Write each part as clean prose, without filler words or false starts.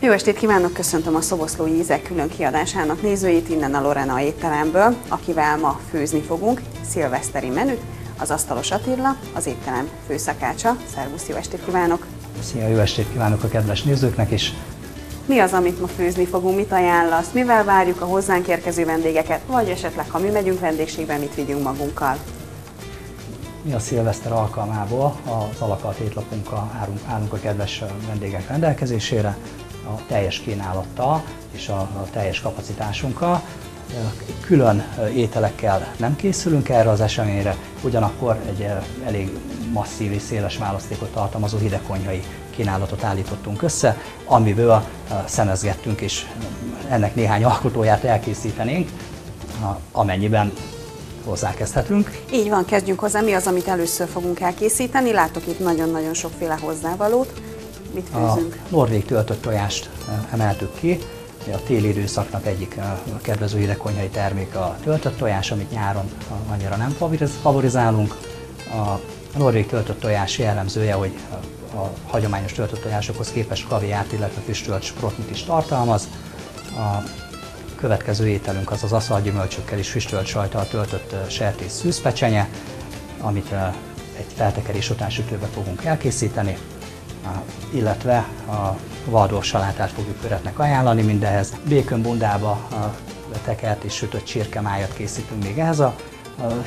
Jó estét kívánok, köszöntöm a Szoboszlói Ízek külön kiadásának nézőit innen a Lorena étteremből, akivel ma főzni fogunk szilveszteri menüt, az Asztalos Attila, az étterem főszakácsa. Szervusz, jó estét kívánok! Szia, jó estét kívánok a kedves nézőknek is! Mi az, amit ma főzni fogunk, mit ajánlasz, mivel várjuk a hozzánk érkező vendégeket, vagy esetleg, ha mi megyünk vendégségbe, mit vigyünk magunkkal? Mi a szilveszter alkalmából az alakalt étlapunkkal állunk a kedves vendégek rendelkezésére, a teljes kínálattal és a teljes kapacitásunkkal. Külön ételekkel nem készülünk erre az eseményre, ugyanakkor egy elég masszív és széles választékot tartalmazó hidegkonyhai kínálatot állítottunk össze, amiből szemezgettünk, és ennek néhány alkotóját elkészítenénk, amennyiben hozzákezdhetünk. Így van, kezdjünk hozzá. Mi az, amit először fogunk elkészíteni? Látok itt nagyon-nagyon sokféle hozzávalót. Mit főzünk? A norvég töltött tojást emeltük ki. A téli időszaknak egyik kedvező hidegkonyhai termék a töltött tojás, amit nyáron annyira nem favorizálunk. A norvég töltött tojás jellemzője, hogy a hagyományos töltött tojásokhoz képest kaviárt, illetve füstölt sprottnit is tartalmaz. A következő ételünk az az aszalgyümölcsökkel és füstölt sajttal töltött sertés szűzpecsenye, amit egy feltekerés után sütőbe fogunk elkészíteni, illetve a Waldorf salátát fogjuk köretnek ajánlani mindehhez. Békönbundába tekert és sütött csirkemájat készítünk még ehhez a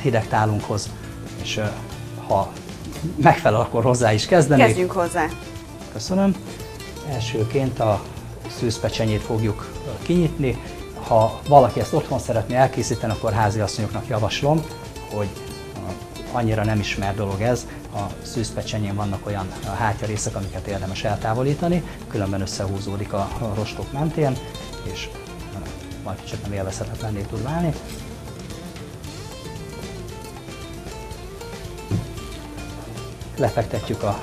hideg tálunkhoz, és ha megfelel, akkor hozzá is kezdenék. Kezdjünk hozzá! Köszönöm. Elsőként a szűzpecsenyét fogjuk kinyitni. Ha valaki ezt otthon szeretné elkészíteni, akkor háziasszonyoknak javaslom, hogy annyira nem ismert dolog ez. A szűzpecsenyén vannak olyan hátyarészek, amiket érdemes eltávolítani, különben összehúzódik a rostok mentén, és majd kicsit nem élvezhetetlenné tud válni. Lefektetjük a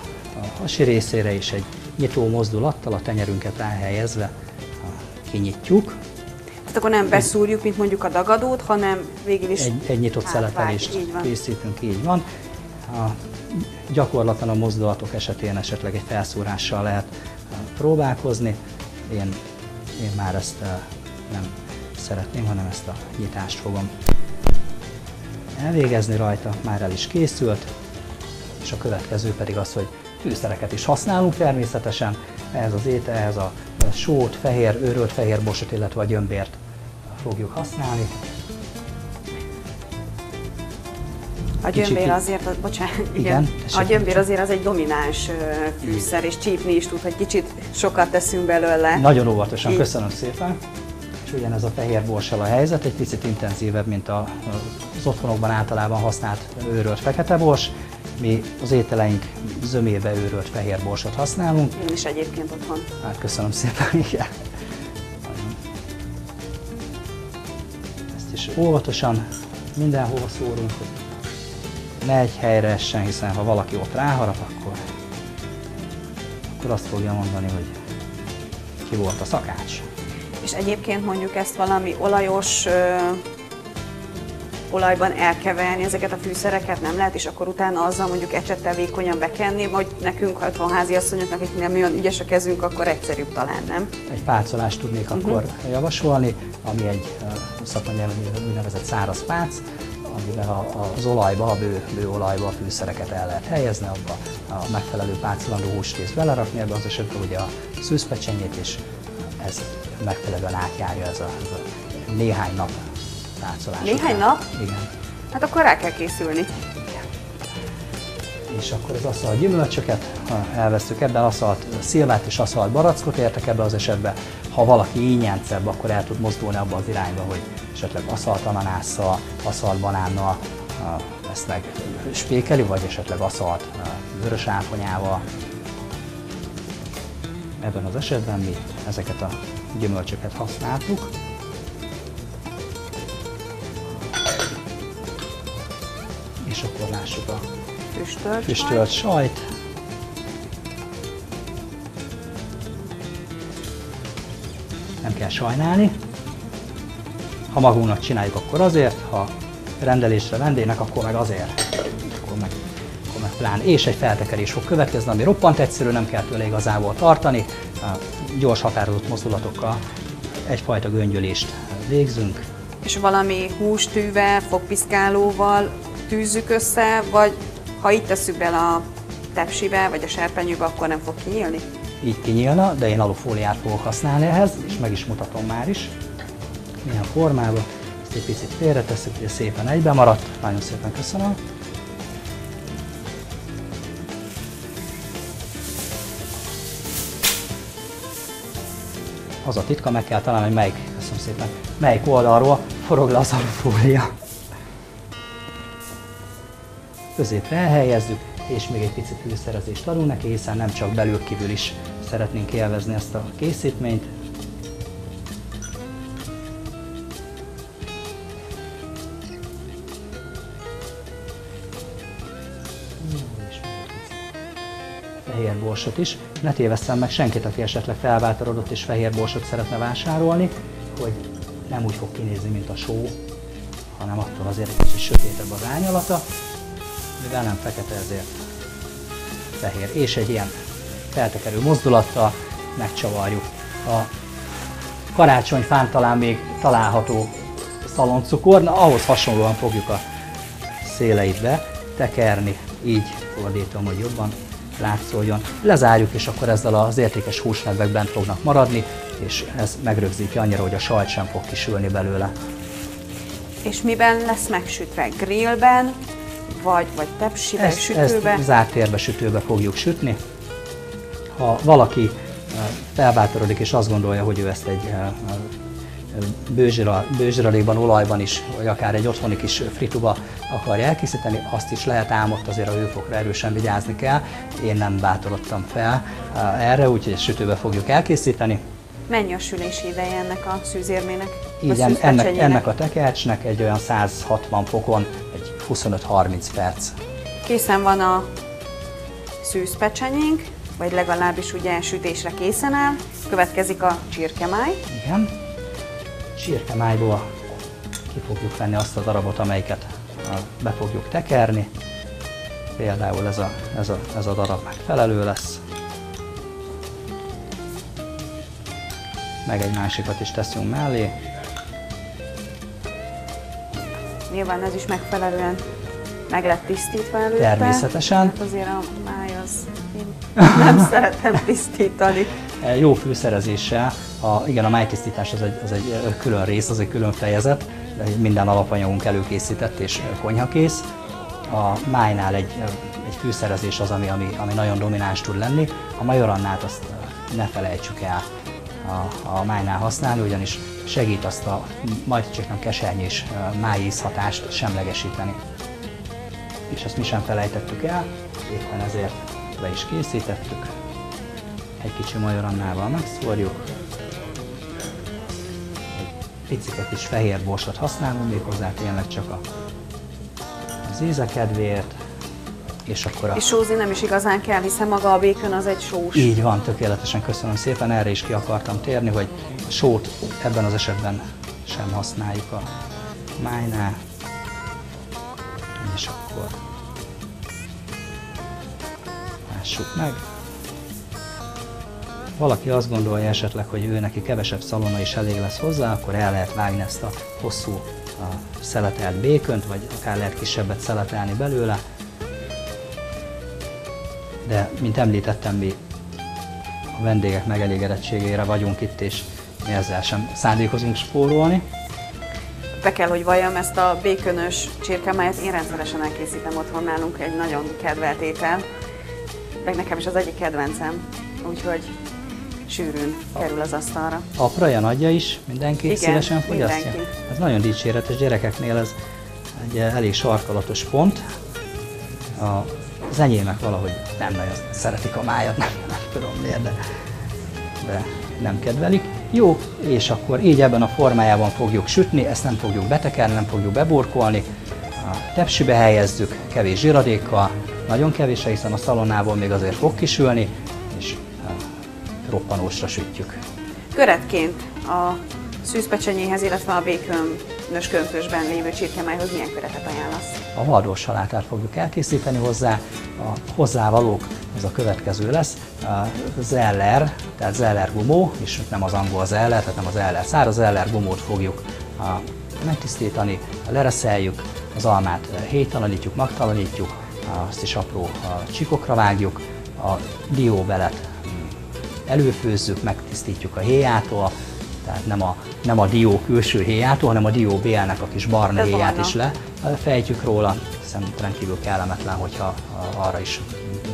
hasi részére, és egy nyitó mozdulattal a tenyerünket ráhelyezve kinyitjuk. Tehát akkor nem beszúrjuk, mint mondjuk a dagadót, hanem végül is egy nyitott szeletelést készítünk, így van. Gyakorlatban a mozdulatok esetén esetleg egy felszúrással lehet próbálkozni. Én már ezt nem szeretném, hanem ezt a nyitást fogom elvégezni rajta, már el is készült. És a következő pedig az, hogy fűszereket is használunk természetesen. Ehhez a sót, őrölt fehér borsot, illetve a gyömbért fogjuk használni. A gyömbér azért, igen, a gyömbér azért az egy domináns fűszer, és csípni is tud, hogy kicsit sokat teszünk belőle. Nagyon óvatosan, köszönöm szépen. És ugyanez a fehér borssal a helyzet, egy picit intenzívebb, mint az otthonokban általában használt őrölt fekete bors. Mi az ételeink zömébe őrölt fehér borsot használunk. Én is egyébként otthon. Hát köszönöm szépen, igen. Ezt is óvatosan mindenhova szórunk, hogy ne egy helyre essen, hiszen ha valaki ott ráharap, akkor azt fogja mondani, hogy ki volt a szakács. És egyébként mondjuk ezt valami olajos olajban elkeverni ezeket a fűszereket nem lehet, és akkor utána azzal mondjuk ecsettel vékonyan bekenni, vagy nekünk, ha otthon háziasszonyoknak, akik nem olyan ügyes a kezünk, akkor egyszerűbb talán, nem? Egy pácolást tudnék akkor javasolni, ami egy szakmanyelven úgynevezett száraz pác, amiben az olajba, a bő olajba a fűszereket el lehet helyezni, abba a megfelelő pácolandó húsrészt belerakni, ebbe az esetben ugye a szűzpecsenyét, és ez megfelelően átjárja ez a néhány nap pácolás. Néhány nap? Igen. Hát akkor rá kell készülni. És akkor az aszalt gyümölcsöket elvesztük, ebben aszalt szilvát és aszalt barackot értek ebbe az esetben. Ha valaki ínyencebb, akkor el tud mozdulni abba az irányba, hogy esetleg aszalt ananásszal, aszalt banánnal ezt meg spékeli, vagy esetleg aszalt vörös áfonyával. Ebben az esetben mi ezeket a gyümölcsöket használtuk. És akkor lássuk a füstölt sajt. Nem kell sajnálni. Ha magunknak csináljuk, akkor azért, ha rendelésre vendégnek, akkor meg azért. Akkor meg szimplán, és egy feltekerés fog következni, ami roppant egyszerű, nem kell tőle igazából tartani. Gyors, határozott mozdulatokkal egyfajta göngyölést végzünk. És valami hústűvel, fogpiszkálóval tűzzük össze, vagy ha itt tesszük bele a tepsibe, vagy a serpenyőbe, akkor nem fog kinyílni? Így kinyílna, de én alufóliát fogok használni ehhez, és meg is mutatom már is, milyen formában. Ezt egy picit félretesszük, hogy szépen egybe maradt. Nagyon szépen köszönöm. Az a titka, meg kell találni, hogy melyik oldalról forog le az alufólia. Középre elhelyezzük, és még egy picit fűszerezést adunk neki, hiszen nem csak belül-kívül is szeretnénk élvezni ezt a készítményt. Fehér borsot is. Ne tévesszem meg senkit, aki esetleg felbátorodott és fehér borsot szeretne vásárolni, hogy nem úgy fog kinézni, mint a só, hanem attól azért egy kicsit sötétebb az árnyalata, mivel nem fekete, ezért fehér. És egy ilyen feltekerő mozdulattal megcsavarjuk. A karácsonyfán talán még található szaloncukor, ahhoz hasonlóan fogjuk a széleit betekerni, így fordítom, hogy jobban látszódjon. Lezárjuk, és akkor ezzel az értékes húsnedvek bent fognak maradni, és ez megrögzíti annyira, hogy a sajt sem fog kisülni belőle. És miben lesz megsütve? Grillben, vagy tepsiben, sütőbe? Ezt zárt térbe, sütőbe fogjuk sütni. Ha valaki felbátorodik és azt gondolja, hogy ő ezt egy bőzsiralékban, olajban is, vagy akár egy otthoni kis frituba akarja elkészíteni, azt is lehet, ám ott azért a hőfokra erősen vigyázni kell. Én nem bátorodtam fel erre, úgyhogy sütőbe fogjuk elkészíteni. Mennyi a sülési ideje ennek a szűzérmének? Így ennek a tekercsnek egy olyan 160 fokon egy 25-30 perc. Készen van a szűzpecsenyénk, vagy legalábbis ugye sütésre készen áll. Következik a csirkemáj. Igen. Csirkemájból ki fogjuk venni azt a darabot, amelyiket be fogjuk tekerni. Például ez a darab megfelelő lesz. Meg egy másikat is teszünk mellé. Nyilván ez is megfelelően meg lett tisztítva előtte. Természetesen. Hát azért a máj az én nem szeretem tisztítani. Jó fűszerezéssel, igen, a májtisztítás az egy külön rész, az egy külön fejezet, de minden alapanyagunk előkészített és konyhakész. A májnál egy fűszerezés az, ami nagyon domináns tud lenni. A majorannát azt ne felejtsük el a májnál használni, ugyanis segít azt a majd csak nem kesernyés májízhatást semlegesíteni. És azt mi sem felejtettük el, éppen ezért be is készítettük. Egy kicsi majorannával megszórjuk. Egy picit is fehér borsot használunk, méghozzá tényleg csak az íze kedvéért. És sózni nem is igazán kell, hiszen maga a békön az egy sós. Így van, tökéletesen, köszönöm szépen, erre is ki akartam térni, hogy a sót ebben az esetben sem használjuk a májnál. És akkor lássuk meg. Valaki azt gondolja esetleg, hogy ő neki kevesebb szalonna is elég lesz hozzá, akkor el lehet vágni ezt a hosszú szeletelt békönt, vagy akár lehet kisebbet szeletelni belőle. De, mint említettem, mi a vendégek megelégedettségére vagyunk itt, és mi ezzel sem szándékozunk spórolni. Be kell, hogy valljam, ezt a békönös csirkemájat én rendszeresen elkészítem otthon, nálunk egy nagyon kedvelt étel. De nekem is az egyik kedvencem, úgyhogy sűrűn kerül az asztalra. Apra, nagyja is mindenki igen, szívesen fogyasztja? Mindenki. Ez nagyon dicséretes, gyerekeknél ez egy elég sarkalatos pont. Az enyémek valahogy nem nagyon szeretik a májat, nem tudom miért, de nem kedvelik. Jó, és akkor így ebben a formájában fogjuk sütni, ezt nem fogjuk betekerni, nem fogjuk beburkolni. A tepsibe helyezzük kevés zsiradékkal, nagyon kevés, hiszen a szalonnából még azért fog kisülni, és roppanósra sütjük. Köretként a szűzpecsenyéhez, illetve a békön köntösben lévő csirkemájhoz milyen köretet ajánlasz? A vardós salátát fogjuk elkészíteni hozzá. A hozzávalók az a következő lesz. Zeller, tehát zeller gumó, és nem az angol zeller, tehát nem az zeller száraz zeller gumót fogjuk megtisztítani, lereszeljük, az almát héjtalanítjuk, magtalanítjuk, azt is apró csíkokra vágjuk, a dióbelet előfőzzük, megtisztítjuk a héjától, tehát nem a dió külső héjától, hanem a dióbélnek a kis barna héját is lefejtjük róla, hiszen rendkívül kellemetlen, hogyha arra is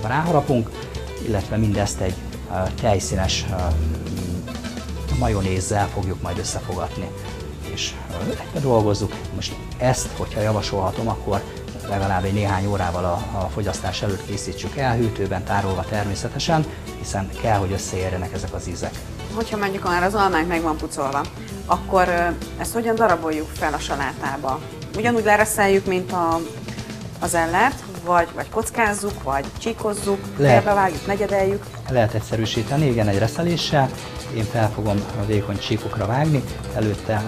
ráharapunk, illetve mindezt egy tejszínes majonézzel fogjuk majd összefogatni, és egybe dolgozzuk. Most ezt, hogyha javasolhatom, akkor legalább egy néhány órával a fogyasztás előtt készítsük el, hűtőben tárolva természetesen, hiszen kell, hogy összeérjenek ezek az ízek. Hogyha mondjuk már az almánk meg van pucolva, akkor ezt hogyan daraboljuk fel a salátába? Ugyanúgy lereszeljük, mint az ellert, vagy kockázzuk, vagy csíkozzuk, félbevágjuk, negyedeljük? Lehet egyszerűsíteni, igen, egy reszeléssel. Én fel fogom a vékony csíkokra vágni, előtte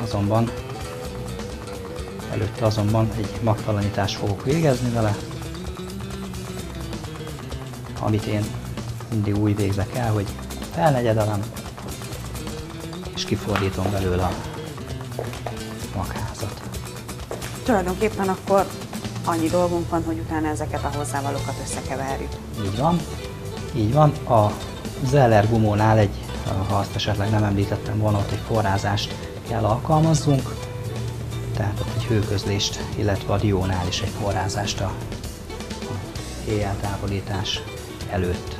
azonban egy magtalanítást fogok végezni vele, amit én mindig úgy végzek el, hogy felnegyedelem, és kifordítom belőle a magházat. Tulajdonképpen akkor annyi dolgunk van, hogy utána ezeket a hozzávalókat összekeverjük. Így van. A zeller gumónál ha azt esetleg nem említettem volna, ott egy forrázást kell alkalmazzunk, tehát ott egy hőközlést, illetve a diónál is egy forrázást a héjeltávolítás előtt.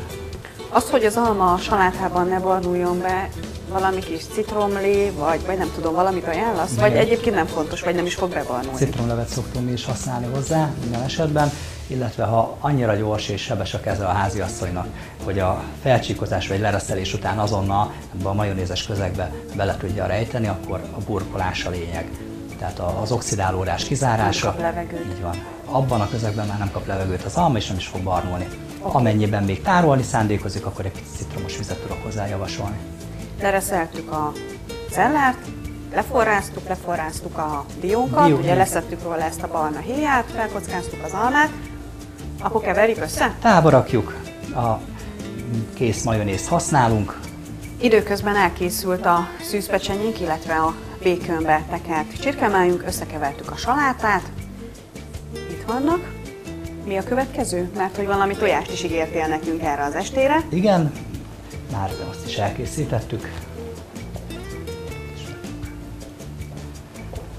Az, hogy az alma a salátában ne barnuljon be, valami kis citromlé, vagy nem tudom, valamit ajánlasz? Vagy egyébként nem fontos, vagy nem is fog bebarnulni? Citromlevet szoktunk mi is használni hozzá minden esetben, illetve ha annyira gyors és sebes a keze a háziasszonynak, hogy a felcsíkozás vagy lereszelés után azonnal ebbe a majonézes közegbe bele tudja rejteni, akkor a burkolás a lényeg. Tehát az oxidálódás kizárása. Nem kap levegőt. Így van. Abban a közegben már nem kap levegőt az alma, és nem is fog barnulni. Amennyiben még tárolni szándékozik, akkor egy picit citromos vizet tudok hozzá javasolni. Lereszeltük a zellert, leforráztuk a diónkat, ugye leszettük róla ezt a barna héját, felkockáztuk az almát, akkor keverjük össze? Tába rakjuk, a kész majonézt használunk. Időközben elkészült a szűzpecsenyénk, illetve a békönbe tekert csirkemájunk, összekevertük a salátát. Itt vannak. Mi a következő? Mert hogy valami tojást is ígértél nekünk erre az estére. Igen, már azt is elkészítettük.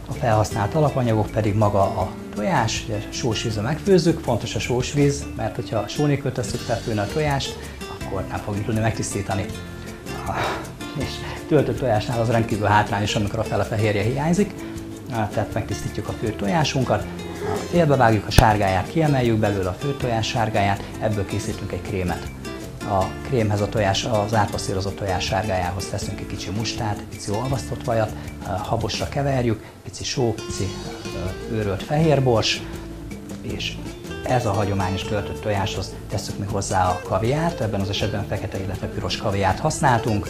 A felhasznált alapanyagok pedig maga a tojás, ugye sós vízre megfőzzük, fontos a sós víz, mert hogyha só nélkül tesszük felfőni a tojást, akkor nem fogjuk tudni megtisztítani. És töltött tojásnál az rendkívül hátrányos, amikor a fele fehérje hiányzik, tehát megtisztítjuk a főtt tojásunkat, félbevágjuk a sárgáját, kiemeljük belőle a főtt tojás sárgáját, ebből készítünk egy krémet. A krémhez az átpasszírozott tojás sárgájához teszünk egy kicsi mustát, egy pici olvasztott vajat, habosra keverjük, pici só, pici őrölt fehérbors, és ez a hagyományos töltött tojáshoz tesszük még hozzá a kaviárt, ebben az esetben fekete, illetve piros kaviárt használtunk.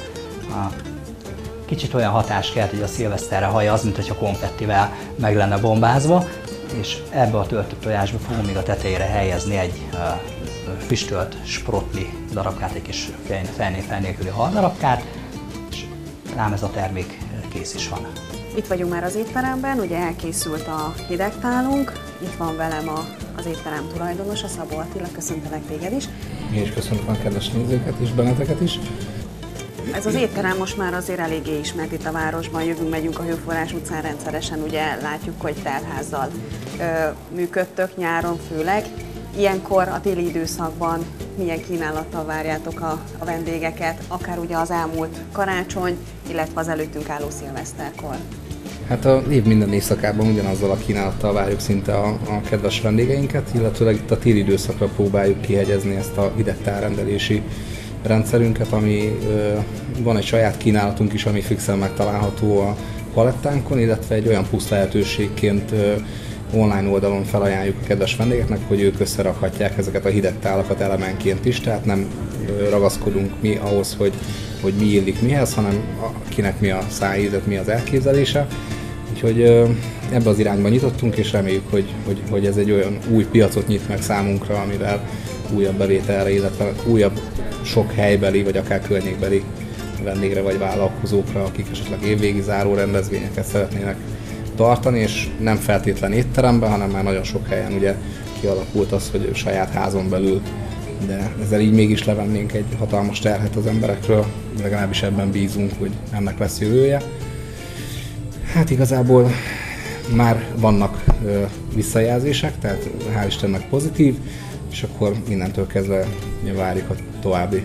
Kicsit olyan hatás kelt, hogy a szilveszterre haja az, mintha konfettivel meg lenne bombázva, és ebbe a töltött tojásba fogom még a tetejére helyezni egy füstölt sprotli darabkát, egy kis fel nélküli haldarabkát, és rám ez a termék kész is van. Itt vagyunk már az étteremben, ugye elkészült a hidegtálunk, itt van velem az étterem tulajdonosa, Szabó Attila, köszöntelek téged is. Mi is köszöntöm a kedves nézőket és benneteket is. Ez az étterem most már azért eléggé ismert itt a városban, megyünk a Hőforrás utcán rendszeresen, ugye látjuk, hogy teltházzal működtök nyáron főleg. Ilyenkor a téli időszakban milyen kínálattal várjátok a vendégeket, akár ugye az elmúlt karácsony, illetve az előttünk álló szilveszterkor? Hát az év minden éjszakában ugyanazzal a kínálattal várjuk szinte a kedves vendégeinket, illetőleg itt a téli időszakra próbáljuk kihegyezni ezt a hidegtálrendelési rendszerünket, ami van egy saját kínálatunk is, ami fixen megtalálható a palettánkon, illetve egy olyan plusz lehetőségként online oldalon felajánljuk a kedves vendégeknek, hogy ők összerakhatják ezeket a hidegtálakat elemenként is, tehát nem ragaszkodunk mi ahhoz, hogy mi illik mihez, hanem kinek mi a szájízet, mi az elképzelése. Úgyhogy ebbe az irányba nyitottunk, és reméljük, hogy ez egy olyan új piacot nyit meg számunkra, amivel újabb bevételre, illetve újabb sok helybeli, vagy akár környékbeli vendégre vagy vállalkozókra, akik esetleg évvégi záró rendezvényeket szeretnének tartani, és nem feltétlen étteremben, hanem már nagyon sok helyen ugye kialakult az, hogy saját házon belül, de ezzel így mégis levennénk egy hatalmas terhet az emberekről, legalábbis ebben bízunk, hogy ennek lesz jövője. Hát igazából már vannak visszajelzések, tehát hál' Istennek pozitív, és akkor innentől kezdve várjuk a további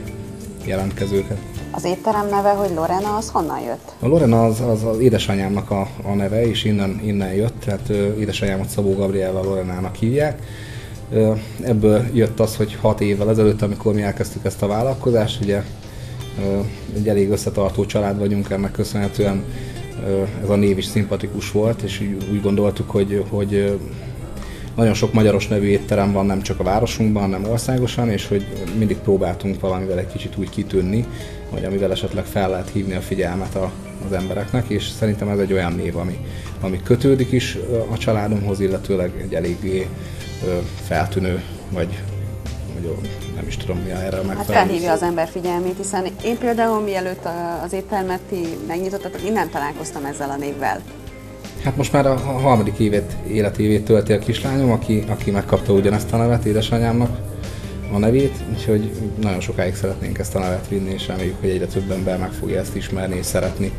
jelentkezőket. Az étterem neve, hogy Lorena, az honnan jött? A Lorena az édesanyámnak a neve, és innen jött, tehát édesanyámat Szabó Gabriella Lorenának hívják. Ebből jött az, hogy 6 évvel ezelőtt, amikor mi elkezdtük ezt a vállalkozást, ugye egy elég összetartó család vagyunk, ennek köszönhetően ez a név is szimpatikus volt, és úgy gondoltuk, hogy nagyon sok magyaros nevű étterem van nem csak a városunkban, hanem országosan, és hogy mindig próbáltunk valamivel egy kicsit úgy kitűnni, vagy amivel esetleg fel lehet hívni a figyelmet az embereknek, és szerintem ez egy olyan név, ami kötődik is a családomhoz, illetőleg egy eléggé feltűnő, vagy nem is tudom mi erre megfelelő. Hát felhívja az ember figyelmét, hiszen én például mielőtt az éttermet ti megnyitottatok, én nem találkoztam ezzel a névvel. Hát most már a 3. életévét tölti a kislányom, aki megkapta ugyanezt a nevet, édesanyámnak a nevét, úgyhogy nagyon sokáig szeretnénk ezt a nevet vinni, és reméljük, hogy egyre több ember meg fogja ezt ismerni és szeretni.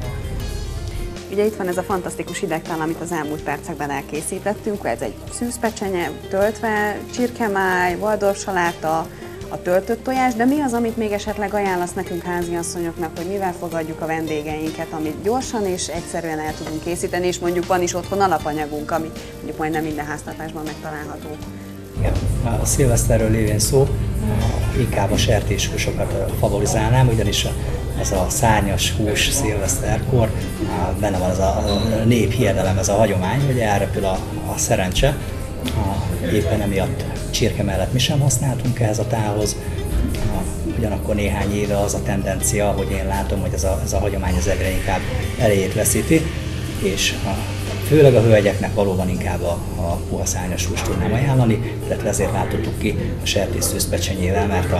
Ugye itt van ez a fantasztikus hidegtál, amit az elmúlt percekben elkészítettünk, ez egy szűzpecsenye töltve, csirkemáj, waldorfsaláta, a töltött tojás, de mi az, amit még esetleg ajánlasz nekünk háziasszonyoknak, hogy mivel fogadjuk a vendégeinket, amit gyorsan és egyszerűen el tudunk készíteni, és mondjuk van is otthon alapanyagunk, ami mondjuk majdnem minden háztartásban megtalálható. Igen, a szilveszterről lévén szó, inkább a sertéshúsokat favorizálnám, ugyanis ez a szárnyas hús szilveszterkor, benne van ez a néphiedelem, ez a hagyomány, hogy elrepül a szerencse. Éppen emiatt csirke mellett mi sem használtunk ehhez a tálhoz. Ugyanakkor néhány éve az a tendencia, hogy én látom, hogy ez a hagyomány az egyre inkább elejét veszíti, és főleg a hölgyeknek valóban inkább a puha szárnyas húst tudnám ajánlani, illetve ezért váltottuk ki a sertés szőzpecsenyével, mert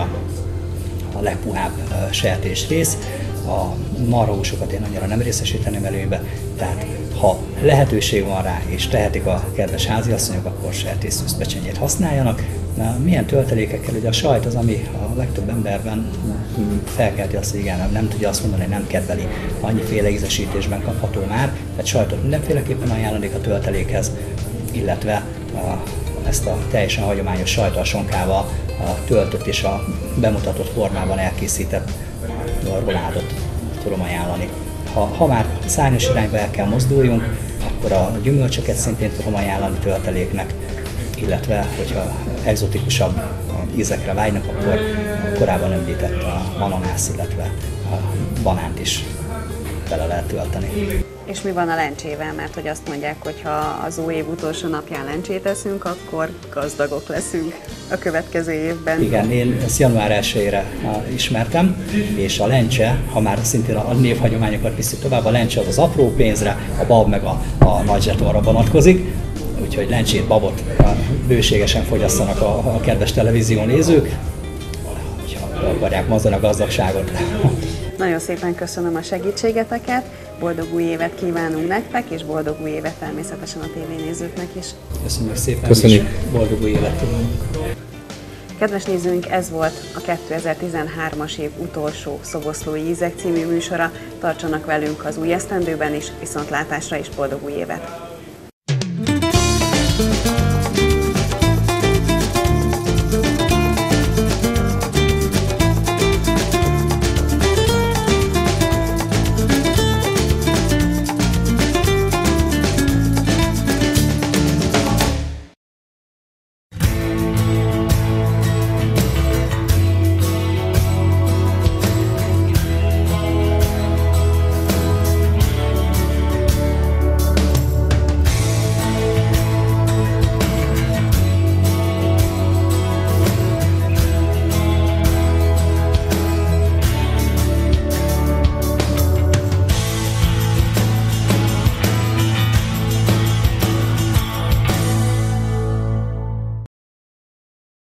a legpuhább sertés rész. A marhahúsokat én annyira nem részesíteném előnybe, tehát ha lehetőség van rá, és tehetik a kedves háziasszonyok, akkor sertésszőzpecsenyét használjanak. Milyen töltelékekkel? Ugye a sajt az, ami a legtöbb emberben felkelti azt, hogy igen, nem tudja azt mondani, hogy nem kedveli. Annyiféle ízesítésben kapható már, tehát sajtot mindenféleképpen ajánlanék a töltelékhez, illetve ezt a teljesen hagyományos sajtalsonkával a töltött és a bemutatott formában elkészített roládot tudom ajánlani. Ha már szárnyas irányba el kell mozduljunk, akkor a gyümölcsöket szintén tudom ajánlani tölteléknek, illetve hogyha egzotikusabb ízekre vágynak, akkor a korábban említett ananász, illetve a banánt is bele lehet tölteni. És mi van a lencsével? Mert hogy azt mondják, hogy ha az új év utolsó napján lencsét eszünk, akkor gazdagok leszünk a következő évben. Igen, én ezt január 1-ére ismertem, és a lencse, ha már szintén a névhagyományokat visszük tovább, a lencse az apró pénzre, a bab meg a nagy zsetonra vonatkozik, úgyhogy lencsét, babot bőségesen fogyasszanak a kedves televízió nézők, ha akarják mozdani a gazdagságot. Nagyon szépen köszönöm a segítségeteket, boldog új évet kívánunk nektek, és boldog új évet természetesen a tévénézőknek is. Köszönjük szépen, köszönjük. És boldog új évet kívánunk. Kedves nézőink, ez volt a 2013-as év utolsó Szoboszlói Ízek című műsora. Tartsanak velünk az új esztendőben is, viszontlátásra és boldog új évet!